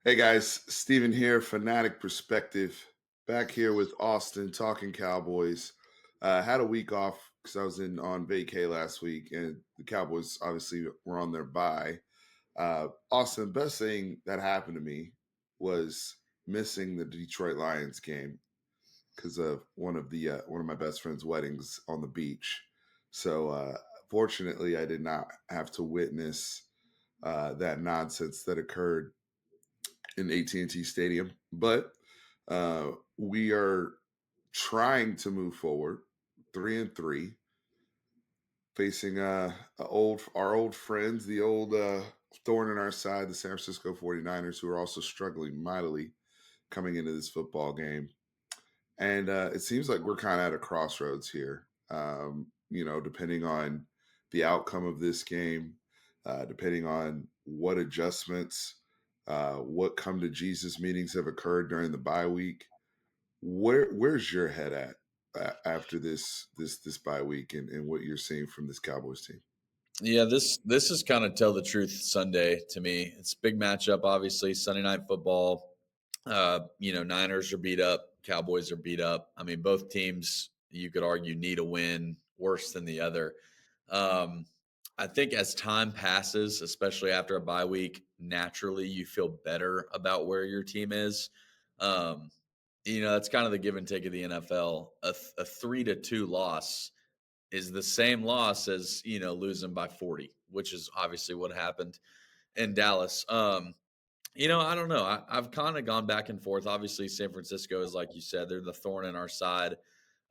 Hey guys, Steven here, Fanatic Perspective. Back here with Austin talking Cowboys. Had a week off because I was in on vacay last week, and the Cowboys obviously were on their bye. Austin, best thing that happened to me was missing the Detroit Lions game because of one of my best friend's weddings on the beach. So fortunately, I did not have to witness that nonsense that occurred in AT&T Stadium. But we are trying to move forward, 3-3, facing our old friends, the old thorn in our side, the San Francisco 49ers, who are also struggling mightily coming into this football game. And it seems like we're kind of at a crossroads here. Depending on the outcome of this game, depending on what adjustments, what come to Jesus meetings have occurred during the bye week. Where's your head at after this bye week and what you're seeing from this Cowboys team? Yeah, this is kind of tell the truth Sunday to me. It's a big matchup, obviously. Sunday night football. Niners are beat up, Cowboys are beat up. I mean, both teams you could argue need a win worse than the other. Um, I think as time passes, especially after a bye week, naturally you feel better about where your team is. Um, that's kind of the give and take of the NFL. A 3-2 loss is the same loss as losing by 40, which is obviously what happened in Dallas. I don't know. I've kind of gone back and forth. Obviously, San Francisco is like you said, they're the thorn in our side.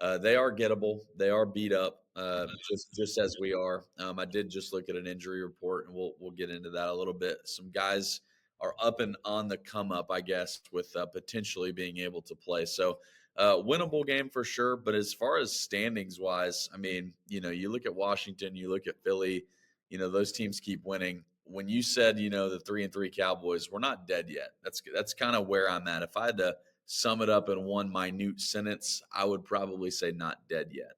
They are gettable. They are beat up, just as we are. I did just look at an injury report, and we'll get into that a little bit. Some guys are up and on the come up, I guess, with potentially being able to play. So, winnable game for sure. But as far as standings wise, I mean, you look at Washington, you look at Philly. Those teams keep winning. When you said, the 3-3 Cowboys, we're not dead yet. That's kind of where I'm at. If I had to sum it up in one minute sentence, I would probably say not dead yet.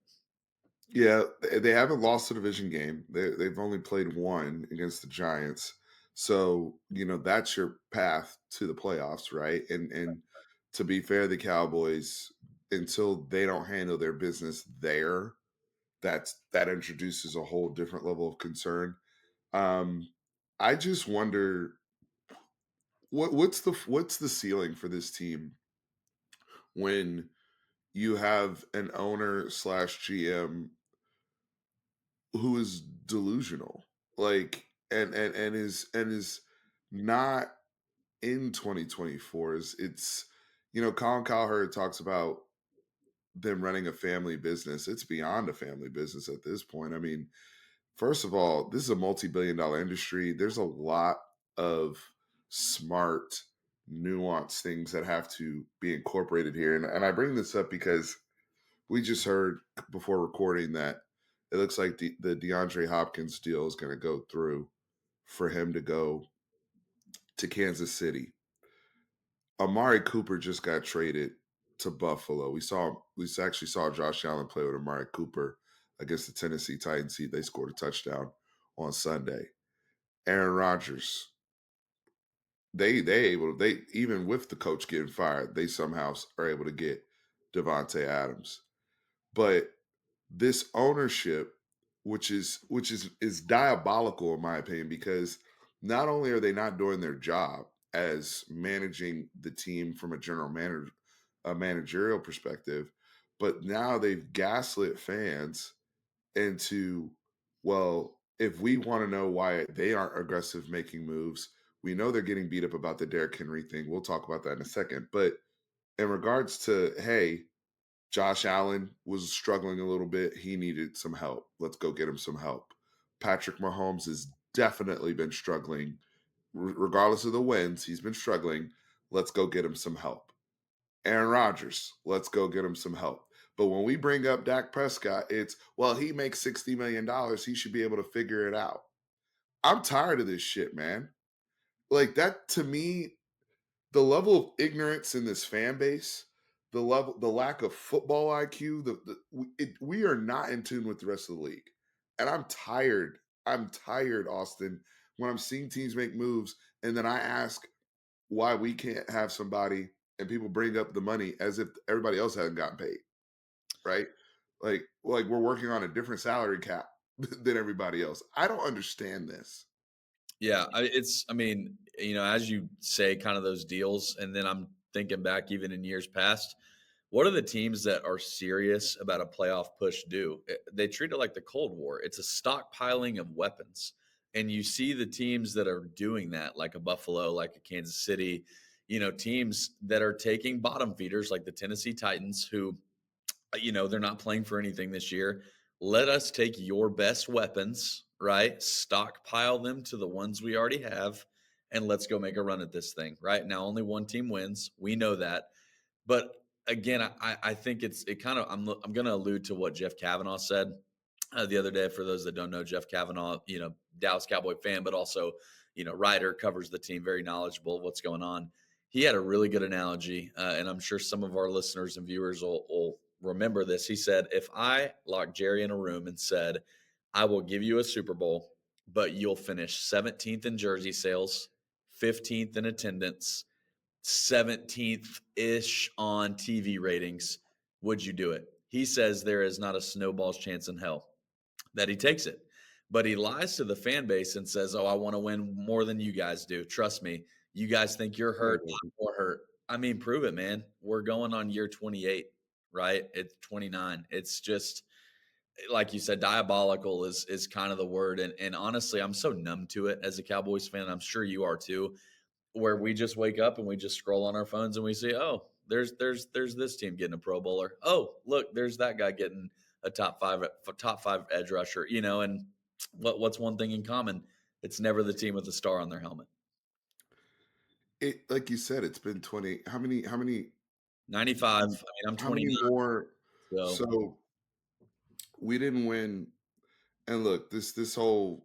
Yeah, they haven't lost a division game. They've only played one against the Giants. So, that's your path to the playoffs, right? And to be fair, the Cowboys, until they don't handle their business there, that introduces a whole different level of concern. Um, I just wonder what's the ceiling for this team when you have an owner slash GM who is delusional, like and is not in 2024. Is it's Colin Cowherd talks about them running a family business. It's beyond a family business at this point. I mean, first of all, this is a multi-billion-dollar industry. There's a lot of smart, nuanced things that have to be incorporated here. And I bring this up because we just heard before recording that it looks like the DeAndre Hopkins deal is going to go through for him to go to Kansas City. Amari Cooper just got traded to Buffalo. We actually saw Josh Allen play with Amari Cooper against the Tennessee Titans. They scored a touchdown on Sunday. Aaron Rodgers, they even with the coach getting fired, they somehow are able to get Devontae Adams. But this ownership, which is diabolical in my opinion, because not only are they not doing their job as managing the team from a managerial perspective, but now they've gaslit fans into, well, if we want to know why they aren't aggressive making moves, we know they're getting beat up about the Derrick Henry thing. We'll talk about that in a second. But in regards to, hey, Josh Allen was struggling a little bit. He needed some help. Let's go get him some help. Patrick Mahomes has definitely been struggling. Regardless of the wins, he's been struggling. Let's go get him some help. Aaron Rodgers, let's go get him some help. But when we bring up Dak Prescott, it's, well, he makes $60 million. He should be able to figure it out. I'm tired of this shit, man. Like that to me, the level of ignorance in this fan base, the lack of football IQ, we are not in tune with the rest of the league, and I'm tired. I'm tired, Austin, when I'm seeing teams make moves, and then I ask, why we can't have somebody and people bring up the money as if everybody else hasn't gotten paid, right? Like we're working on a different salary cap than everybody else. I don't understand this. Yeah, I mean, as you say, kind of those deals, and then I'm thinking back even in years past. What do the teams that are serious about a playoff push do? They treat it like the Cold War. It's a stockpiling of weapons. And you see the teams that are doing that, like a Buffalo, like a Kansas City, teams that are taking bottom feeders like the Tennessee Titans, who, they're not playing for anything this year. Let us take your best weapons, right? Stockpile them to the ones we already have, and let's go make a run at this thing, right? Now, only one team wins. We know that. But again, I think it kind of I'm going to allude to what Jeff Kavanaugh said the other day. For those that don't know, Jeff Kavanaugh, Dallas Cowboy fan, but also writer, covers the team, very knowledgeable of what's going on. He had a really good analogy, and I'm sure some of our listeners and viewers will remember this. He said, "If I locked Jerry in a room and said, 'I will give you a Super Bowl, but you'll finish 17th in jersey sales, 15th in attendance, 17th ish on TV ratings, would you do it?" He says there is not a snowball's chance in hell that he takes it. But he lies to the fan base and says, "Oh, I want to win more than you guys do. Trust me. You guys think you're hurt. I'm more hurt." I mean, prove it, man. We're going on year 28, right? It's 29. It's just like you said, diabolical is kind of the word. And honestly, I'm so numb to it as a Cowboys fan. I'm sure you are too, where we just wake up and we just scroll on our phones and we see, oh, there's this team getting a Pro Bowler. Oh, look, there's that guy getting a top five edge rusher. And what's one thing in common? It's never the team with the star on their helmet. It like you said, it's been 20. How many 95. I mean, I'm how many 29, more? so So we didn't win. And look, this whole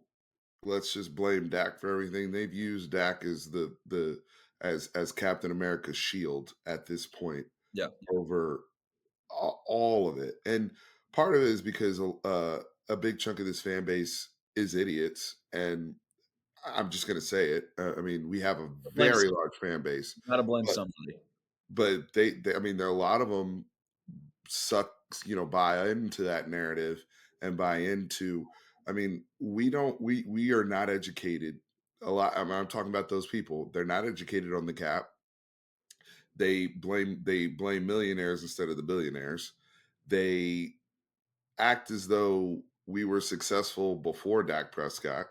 let's just blame Dak for everything. They've used Dak as the as Captain America's shield at this point yeah, over all of it. And part of it is because a big chunk of this fan base is idiots. And I'm just going to say it. I mean, we have a blame very some. large fan base, Got to blame but somebody. I mean, there are a lot of them suck, buy into that narrative and buy into. I mean, we are not educated a lot. I'm talking about those people. They're not educated on the cap. They blame millionaires instead of the billionaires. They act as though we were successful before Dak Prescott,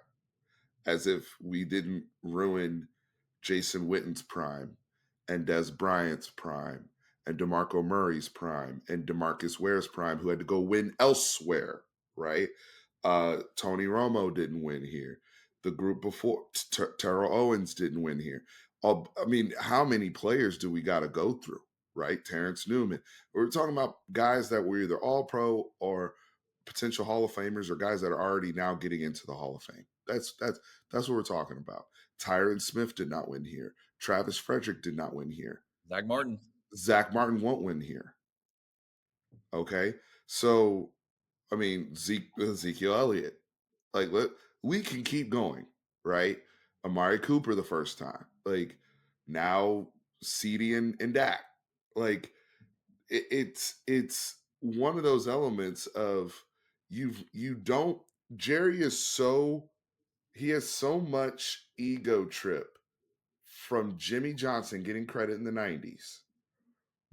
as if we didn't ruin Jason Witten's prime and Des Bryant's prime and DeMarco Murray's prime and DeMarcus Ware's prime, who had to go win elsewhere, right? Tony Romo didn't win here. The group before Terrell Owens didn't win here. I mean, how many players do we got to go through, right? Terrence Newman. We're talking about guys that were either all pro or potential Hall of Famers or guys that are already now getting into the Hall of Fame. That's what we're talking about. Tyron Smith did not win here. Travis Frederick did not win here. Zach Martin. Zach Martin won't win here. Okay. So, I mean, Ezekiel Elliott. We can keep going, right? Amari Cooper the first time. Like, now CD and Dak. Like, it's one of those elements of you don't Jerry is so he has so much ego trip from Jimmy Johnson getting credit in the 90s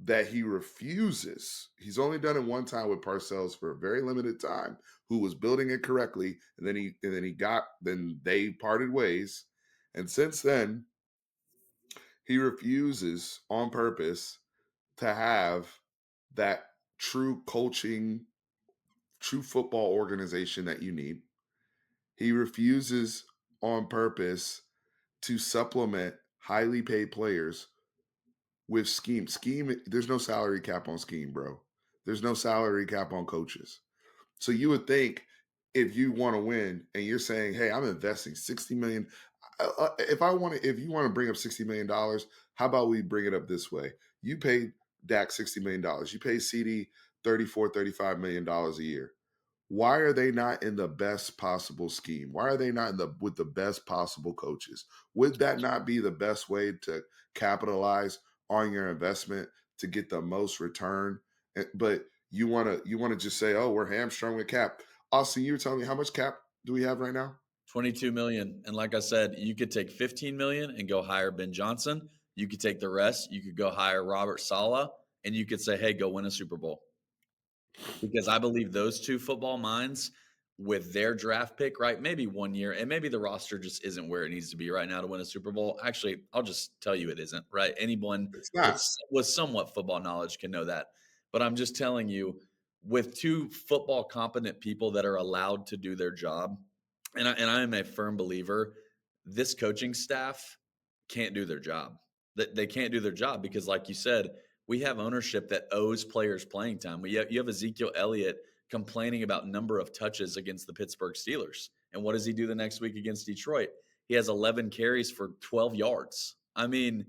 that he refuses. He's only done it one time with Parcells for a very limited time, who was building it correctly, and then they parted ways. And since then, he refuses on purpose to have that true coaching, true football organization that you need. He refuses on purpose to supplement highly paid players with scheme. Scheme, there's no salary cap on scheme, bro. There's no salary cap on coaches. So you would think if you want to win and you're saying, "Hey, I'm investing 60 million. If you want to bring up $60 million, how about we bring it up this way? You pay Dak $60 million. You pay CD 34, $35 million a year. why are they not in the best possible scheme? Why are they not in the with the best possible coaches? Would that not be the best way to capitalize on your investment to get the most return? But you want to just say, "Oh, we're hamstrung with cap." Austin, you were telling me how much cap do we have right now? 22 million. And like I said, you could take 15 million and go hire Ben Johnson. You could take the rest. You could go hire Robert Sala and you could say, hey, go win a Super Bowl. Because I believe those two football minds with their draft pick, right? Maybe 1 year, and maybe the roster just isn't where it needs to be right now to win a Super Bowl. Actually, I'll just tell you it isn't, right? Anyone It's with not. with somewhat football knowledge can know that. But I'm just telling you, with two football competent people that are allowed to do their job, and I am a firm believer, this coaching staff can't do their job. That they can't do their job because, like you said, we have ownership that owes players playing time. You have Ezekiel Elliott complaining about number of touches against the Pittsburgh Steelers. And what does he do the next week against Detroit? He has 11 carries for 12 yards. I mean,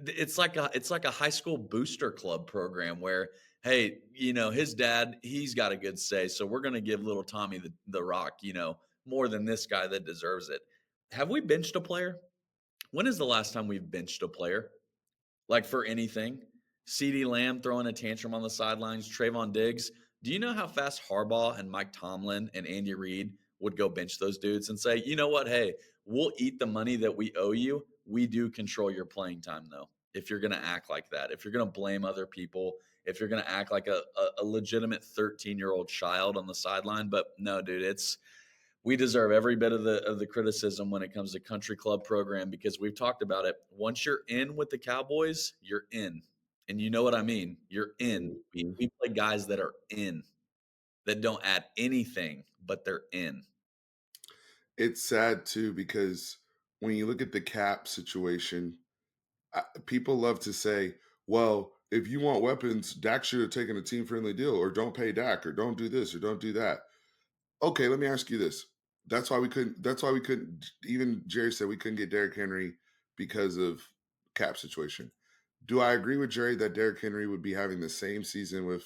it's like a high school booster club program where hey, his dad, he's got a good say, so we're going to give little Tommy the rock, more than this guy that deserves it. Have we benched a player? When is the last time we've benched a player? Like for anything. CeeDee Lamb throwing a tantrum on the sidelines, Trayvon Diggs. Do you know how fast Harbaugh and Mike Tomlin and Andy Reid would go bench those dudes and say, you know what? Hey, we'll eat the money that we owe you. We do control your playing time, though. If you're going to act like that, if you're going to blame other people, if you're going to act like a legitimate 13-year-old child on the sideline. But no, dude, we deserve every bit of the criticism when it comes to country club program because we've talked about it. Once you're in with the Cowboys, you're in. And you know what I mean? You're in. We play guys that are in, that don't add anything, but they're in. It's sad too because when you look at the cap situation, people love to say, "Well, if you want weapons, Dak should have taken a team friendly deal, or don't pay Dak, or don't do this, or don't do that." Okay, let me ask you this. That's why we couldn't. That's why we couldn't. Even Jerry said we couldn't get Derrick Henry because of cap situation. Do I agree with Jerry that Derrick Henry would be having the same season with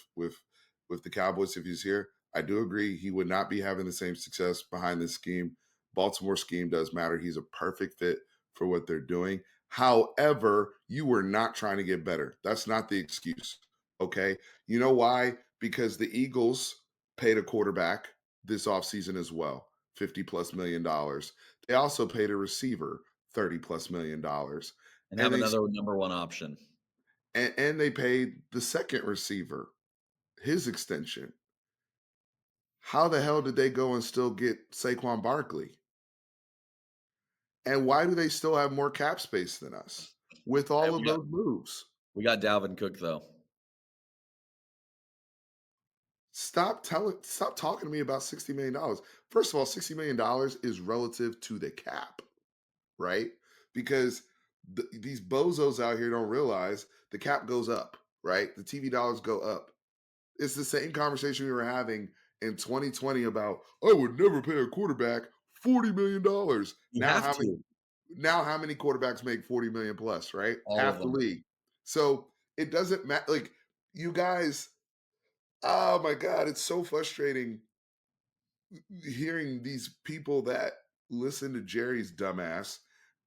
the Cowboys if he's here? I do agree he would not be having the same success behind this scheme. Baltimore scheme does matter. He's a perfect fit for what they're doing. However, you were not trying to get better. That's not the excuse. Okay. You know why? Because the Eagles paid a quarterback this offseason as well, 50 plus $1 million. They also paid a receiver 30 plus $1 million. And And have they another number one option. and they paid the second receiver his extension. How the hell did they go and still get Saquon Barkley? And why do they still have more cap space than us with Hey, all we of got those moves? we got Dalvin Cook though. Stop talking to me about $60 million. First of all, $60 million is relative to the cap, right? Because these bozos out here don't realize the cap goes up, right? The TV dollars go up. It's the same conversation we were having in 2020 about I would never pay a quarterback $40 million. You have to. Now how many quarterbacks make 40 million plus, right? All of Half the them. league. So it doesn't matter. Like you guys, oh my God, it's so frustrating hearing these people that listen to Jerry's dumbass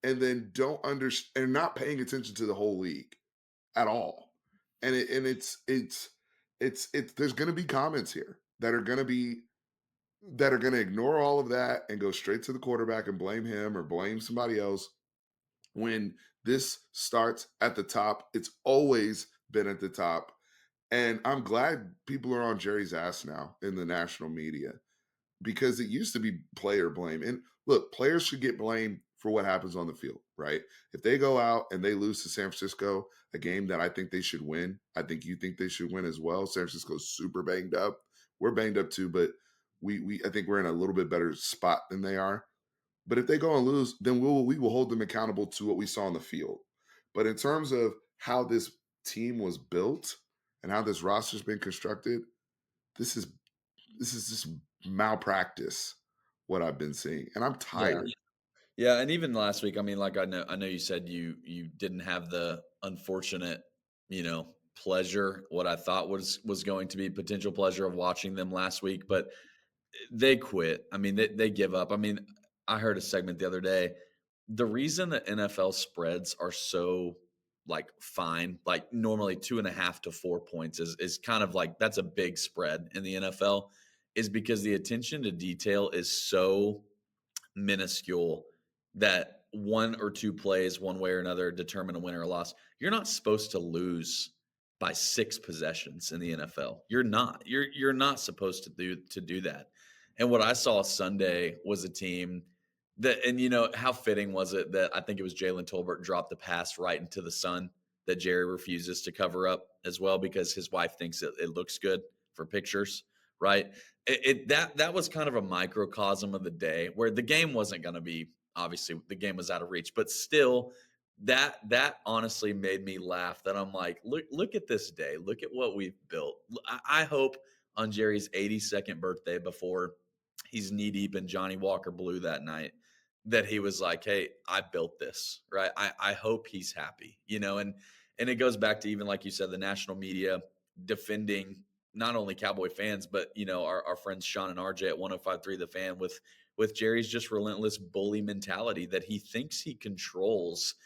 and then don't understand and not paying attention to the whole league at all. And it's there's going to be comments here that are going to ignore all of that and go straight to the quarterback and blame him or blame somebody else when this starts at the top. It's always been at the top. And I'm glad people are on Jerry's ass now in the national media because it used to be player blame. And look, players should get blamed for what happens on the field, right? If they go out and they lose to San Francisco, a game that I think they should win, I think you think they should win as well. San Francisco's super banged up. We're banged up too, but we I think we're in a little bit better spot than they are. But if they go and lose, then we will hold them accountable to what we saw on the field. But in terms of how this team was built and how this roster's been constructed, this is this is just malpractice what I've been seeing, and I'm Yeah. tired. Yeah, and even last week, I mean, like I know you said you didn't have the unfortunate, pleasure, what I thought was going to be potential pleasure of watching them last week, but They quit. I mean, they give up. I mean, I heard a segment the other day. The reason that NFL spreads are so like fine, like normally 2.5 to 4 points is kind of like that's a big spread in the NFL, is because the attention to detail is so minuscule that one or two plays, one way or another, determine a win or a loss. You're not supposed to lose by 6 possessions in the NFL. You're not. You're not supposed to do that. And what I saw Sunday was a team that, and how fitting was it that I think it was Jalen Tolbert dropped the pass right into the sun that Jerry refuses to cover up as well because his wife thinks it looks good for pictures, right? That was kind of a microcosm of the day where the game wasn't going to be, obviously the game was out of reach, but still that honestly made me laugh. That I'm like, look at this day, look at what we've built. I hope on Jerry's 82nd birthday, before he's knee deep in Johnny Walker Blue that night, that he was like, hey, I built this, right? I hope he's happy, and it goes back to, even like you said, the national media defending not only Cowboy fans, but our friends Sean and RJ at 105.3 The Fan, with Jerry's just relentless bully mentality that he thinks he controls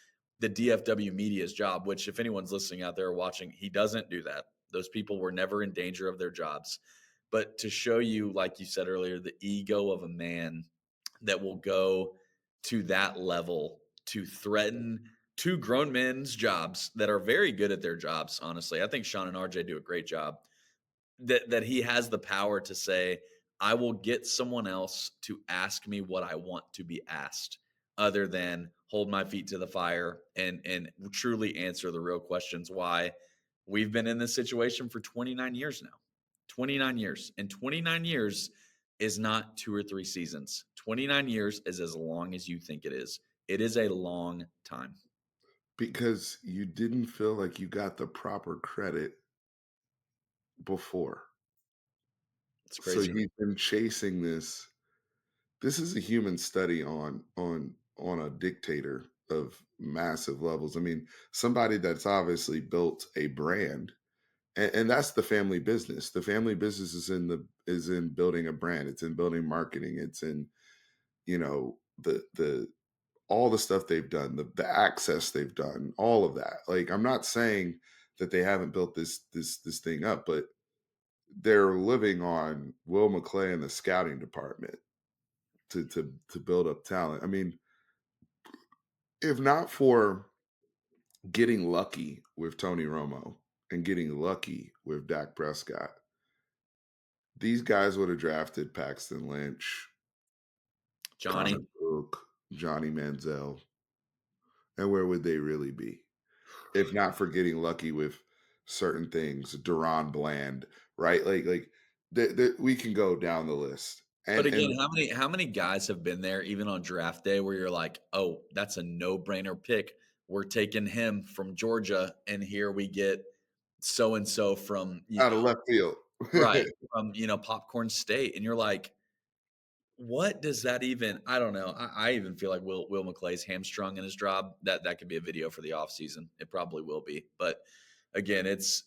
the DFW media's job. Which, if anyone's listening out there or watching, he doesn't do that. Those people were never in danger of their jobs. But to show you, like you said earlier, the ego of a man that will go to that level to threaten two grown men's jobs that are very good at their jobs. Honestly, I think Sean and RJ do a great job. That he has the power to say, I will get someone else to ask me what I want to be asked, other than hold my feet to the fire and truly answer the real questions why we've been in this situation for 29 years now. 29 years. And 29 years is not 2 or 3 seasons. 29 years is as long as you think it is. It is a long time. because you didn't feel like you got the proper credit before. It's So crazy. you've been chasing this. This is a human study on a dictator of massive levels. I mean, somebody that's obviously built a brand, and that's the family business. The family business is in building a brand. It's in building marketing. It's in the all the stuff they've done, the access they've done, all of that. Like, I'm not saying that they haven't built this thing up, but they're living on Will McClay and the scouting department to build up talent. I mean, if not for getting lucky with Tony Romo and getting lucky with Dak Prescott, these guys would have drafted Paxton Lynch, Connor Johnny. Cook, Johnny Manziel, and where would they really be if not for getting lucky with certain things? Duron Bland, right? We can go down the list, But and again, how many guys have been there even on draft day where you're like, "Oh, that's a no-brainer pick. We're taking him from Georgia, and here we get so and so from out of left field. right, from, Popcorn State." And you're like, "What does that even?" I don't know. I even feel like Will McClay's hamstrung in his job. That could be a video for the offseason. It probably will be. But again, it's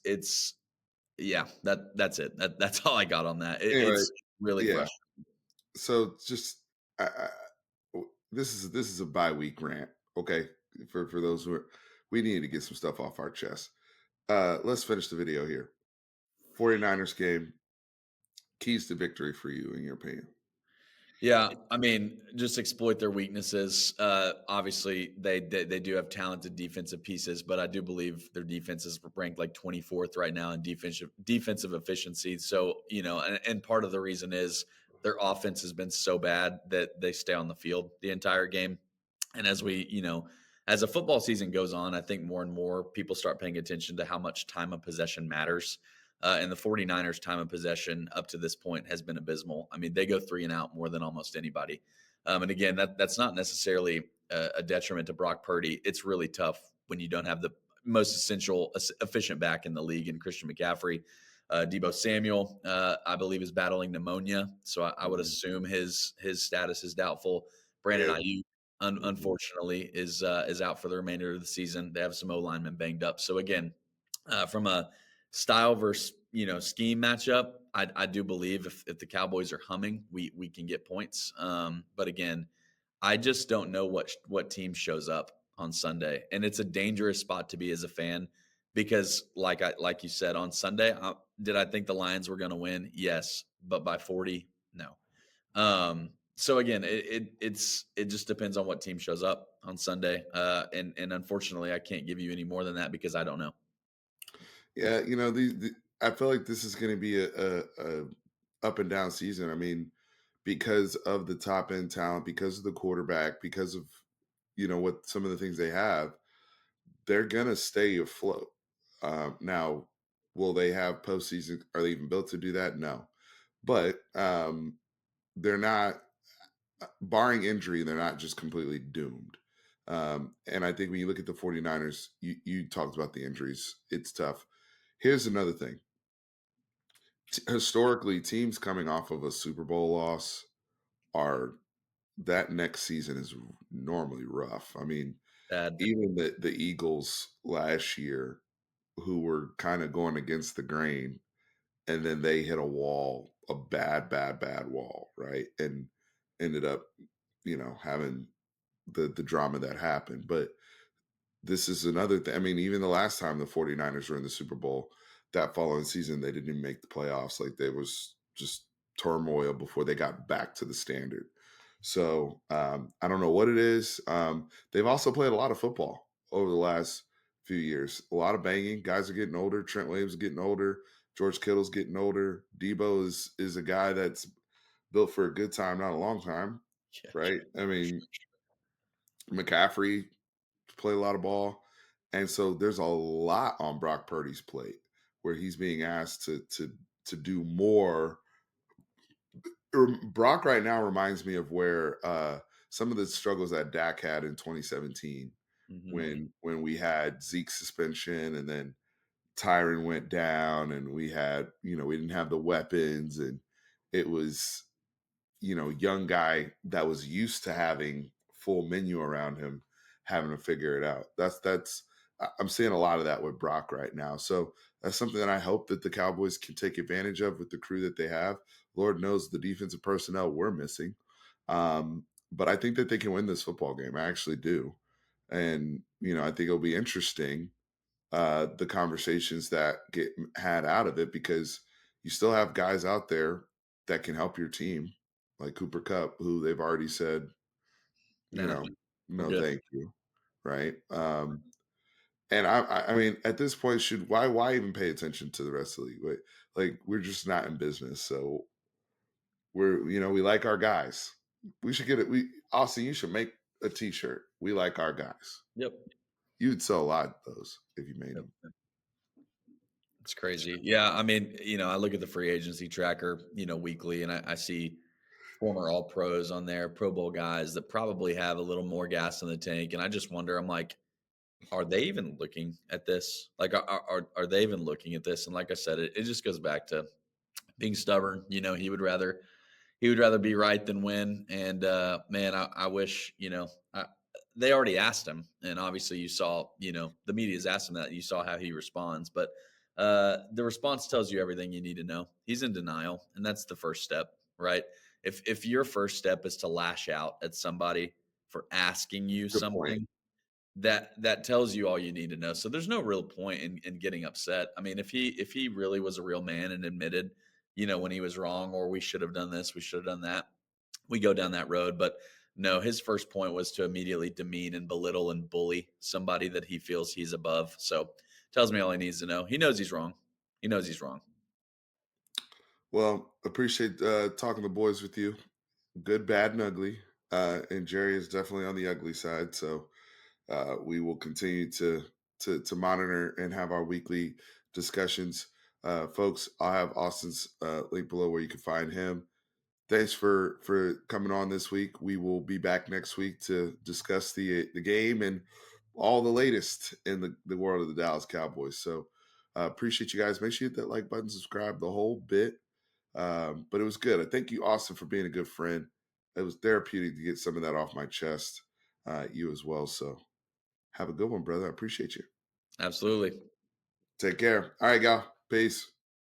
yeah, that's it. That's all I got on that. Anyway, It's really yeah. frustrating. So just this is a bye-week rant, okay? For those who are, we need to get some stuff off our chest. Let's finish the video here. 49ers game, keys to victory for you, in your opinion. Yeah, I mean, just exploit their weaknesses. Obviously, they do have talented defensive pieces, but I do believe their defense is ranked like 24th right now in defensive efficiency. So, and part of the reason is their offense has been so bad that they stay on the field the entire game. And as a football season goes on, I think more and more people start paying attention to how much time of possession matters. And the 49ers' time of possession up to this point has been abysmal. I mean, they go 3 and out more than almost anybody. And again, that's not necessarily a detriment to Brock Purdy. It's really tough when you don't have the most essential, efficient back in the league in Christian McCaffrey. Debo Samuel, I believe, is battling pneumonia, so I would Mhm. assume his status is doubtful. Brandon Yeah. Ayuk, Mhm. unfortunately, is out for the remainder of the season. They have some O linemen banged up. So again, from a style versus scheme matchup, I do believe if the Cowboys are humming, we can get points. But again, I just don't know what team shows up on Sunday, and it's a dangerous spot to be as a fan because, like you said on Sunday, did I think the Lions were going to win? Yes, but by 40, no. So again, it just depends on what team shows up on Sunday, and unfortunately, I can't give you any more than that because I don't know. Yeah, I feel like this is going to be a up and down season. I mean, because of the top end talent, because of the quarterback, because of what some of the things they have, they're gonna stay afloat. Now, will they have postseason? Are they even built to do that? No, but they're not. Barring injury, they're not just completely doomed. And I think when you look at the 49ers, you talked about the injuries. It's tough. Here's another thing. Historically, teams coming off of a Super Bowl loss are that next season is normally rough. I mean, Bad. even the Eagles last year, who were kind of going against the grain, and then they hit a wall, a bad, bad, bad wall, right? And ended up, having the drama that happened. But this is another thing. I mean, even the last time the 49ers were in the Super Bowl, that following season, they didn't even make the playoffs. Like there was just turmoil before they got back to the standard. So I don't know what it is. They've also played a lot of football over the last few years. A lot of banging. Guys are getting older. Trent Williams is getting older. George Kittle's getting older. Debo is a guy that's built for a good time, not a long time, Yeah, right? I mean, McCaffrey play a lot of ball. And so there's a lot on Brock Purdy's plate where he's being asked to do more. Brock right now reminds me of where some of the struggles that Dak had in 2017 hmm when we had Zeke's suspension and then Tyron went down and we had, we didn't have the weapons and it was young guy that was used to having full menu around him, having to figure it out. I'm seeing a lot of that with Brock right now. So that's something that I hope that the Cowboys can take advantage of with the crew that they have. Lord knows the defensive personnel we're missing. But I think that they can win this football game. I actually do. And, I think it'll be interesting the conversations that get had out of it because you still have guys out there that can help your team, like Cooper Cup, who they've already said, you Nah, know, we're no, good. thank you, right? And I mean, at this point, should why even pay attention to the rest of the league? Like we're just not in business, so we like our guys. We should get it. Austin, you should make a T-shirt. We like our guys. Yep. You'd sell a lot of those if you made them. Yep. It's crazy. Yeah, I mean, I look at the free agency tracker, weekly, and I see former All Pros on there, Pro Bowl guys that probably have a little more gas in the tank, and I just wonder. I'm like, are they even looking at this? Like, are they even looking at this? And like I said, it just goes back to being stubborn. He would rather be right than win. And man, I wish they already asked him, and obviously you saw the media's asked him that. You saw how he responds, but the response tells you everything you need to know. He's in denial, and that's the first step, right? If your first step is to lash out at somebody for asking you Good point. something, that tells you all you need to know. So there's no real point in getting upset. I mean, if he really was a real man and admitted, when he was wrong, or we should have done this, we should have done that, we go down that road. But no, his first point was to immediately demean and belittle and bully somebody that he feels he's above. So tells me all he needs to know. He knows he's wrong. He knows he's wrong. Well, appreciate talking the boys with you. Good, bad, and ugly. And Jerry is definitely on the ugly side. So we will continue to monitor and have our weekly discussions. Folks, I'll have Austin's link below where you can find him. Thanks for coming on this week. We will be back next week to discuss the game and all the latest in the world of the Dallas Cowboys. So appreciate you guys. Make sure you hit that like button, subscribe, the whole bit. But it was good. I thank you, Austin, for being a good friend. It was therapeutic to get some of that off my chest. You as well. So have a good one, brother. I appreciate you. Absolutely. Take care. All right, gal. Peace.